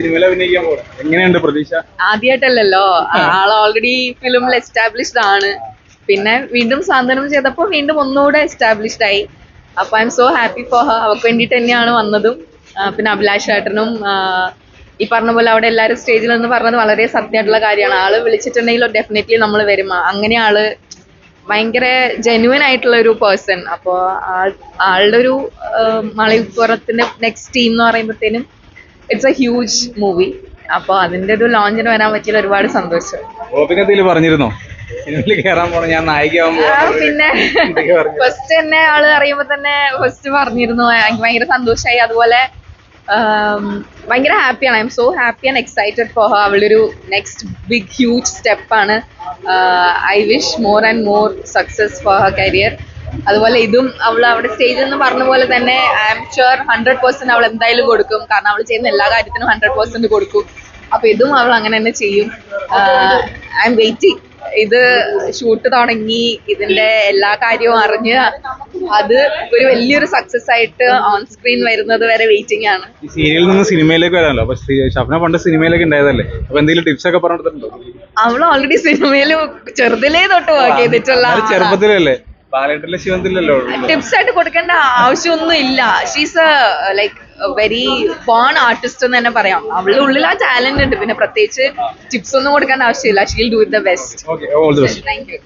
സിനിമയിൽ അഭിനയിക്കാൻ പോകണം എങ്ങനെയുണ്ട് പ്രതീക്ഷ? ആദ്യമായിട്ടല്ലല്ലോ, ആൾ ഓൾറെഡി ഫിലിമിൽ എസ്റ്റാബ്ലിഷ്ഡ് ആണ്. പിന്നെ വീണ്ടും സാന്ത്വനം ചെയ്തപ്പോൾ വീണ്ടും ഒന്നുകൂടെ എസ്റ്റാബ്ലിഷ്ഡ് ആയി. അപ്പൊ I M so happy for her. അവർക്ക് വേണ്ടിയിട്ട് തന്നെയാണ് വന്നതും. പിന്നെ അഭിലാഷ് ചേട്ടനും ഈ പറഞ്ഞ പോലെ അവിടെ എല്ലാവരും സ്റ്റേജിൽ നിന്ന് പറഞ്ഞത് വളരെ സത്യമായിട്ടുള്ള കാര്യമാണ്. ആള് വിളിച്ചിട്ടുണ്ടെങ്കിൽ ഡെഫിനറ്റ്ലി നമ്മൾ വരും. അങ്ങനെ ആള് ഭയങ്കര ജെന്യുവൻ ആയിട്ടുള്ള ഒരു പേഴ്സൺ. അപ്പോൾ ആളുടെ ഒരു മലപ്പുറത്തിന്റെ നെക്സ്റ്റ് ടീം എന്ന് പറയുമ്പോഴത്തേനും ഇറ്റ്സ് എ ഹ്യൂജ് മൂവി. അപ്പോൾ അതിന്റെ ഒരു ലോഞ്ചിന് വരാൻ പറ്റിയ ഒരുപാട് സന്തോഷം. പറഞ്ഞിരുന്നോ സിനിമയിൽ കയറാൻ പോണ ഞാൻ നായികയാവാൻ? പിന്നെ ഫസ്റ്റ് തന്നെ ആള് അറിയുമ്പോ തന്നെ ഫസ്റ്റ് പറഞ്ഞിരുന്നു. എനിക്ക് ഭയങ്കര സന്തോഷമായി. അതുപോലെ ഭയങ്കര ഹാപ്പിയാണ്. I'm so happy and excited for her. അവളുടെ ഒരു നെക്സ്റ്റ് ബിഗ് ഹ്യൂജ് സ്റ്റെപ്പാണ്. I wish more and more success for her career. അതുപോലെ ഇതും അവൾ അവിടെ സ്റ്റേജിൽ നിന്ന് പറഞ്ഞ പോലെ തന്നെ ഐ എം ഷുവർ 100% അവൾ എന്തായാലും കൊടുക്കും. കാരണം അവൾ ചെയ്യുന്ന എല്ലാ കാര്യത്തിനും 100% കൊടുക്കും. അപ്പൊ ഇതും അവൾ അങ്ങനെ തന്നെ ചെയ്യും. I M waiting. ഇത് ഷൂട്ട് തുടങ്ങി, ഇതിന്റെ എല്ലാ കാര്യവും അറിഞ്ഞ് അത് ഒരു വലിയൊരു സക്സസ് ആയിട്ട് ഓൺ സ്ക്രീൻ വരുന്നത് വരെ വെയിറ്റിംഗ് ആണ്. സീരിയലിൽ നിന്ന് സിനിമയിലേക്ക് വരാമല്ലോ. അപ്പൊ ഷഫ്ന പണ്ട് സിനിമയിലേക്ക് ഉണ്ടായതല്ലേ, അപ്പൊ എന്തെങ്കിലും ടിപ്സ് ഒക്കെ പറഞ്ഞിട്ടുണ്ടോ? അവൾ ഓൾറെഡി സിനിമയിൽ ചെറുതിലേ തൊട്ട് വർക്ക് ചെയ്തിട്ടുള്ള ചെറുപ്പത്തിലല്ലേ, ബാലേട്ടനിലെ ശിവന്തില്ലല്ലോ. ടിപ്സ് ആയിട്ട് കൊടുക്കേണ്ട ആവശ്യമൊന്നും ഇല്ല. She's like very born artist എന്ന് തന്നെ പറയാം. അവളുടെ ഉള്ളിൽ ആ ടാലന്റ് ഉണ്ട്. പിന്നെ പ്രത്യേകിച്ച് ടിപ്സ് ഒന്നും കൊടുക്കേണ്ട ആവശ്യമില്ല. She'll do it the best. Okay, all the best. Thank you.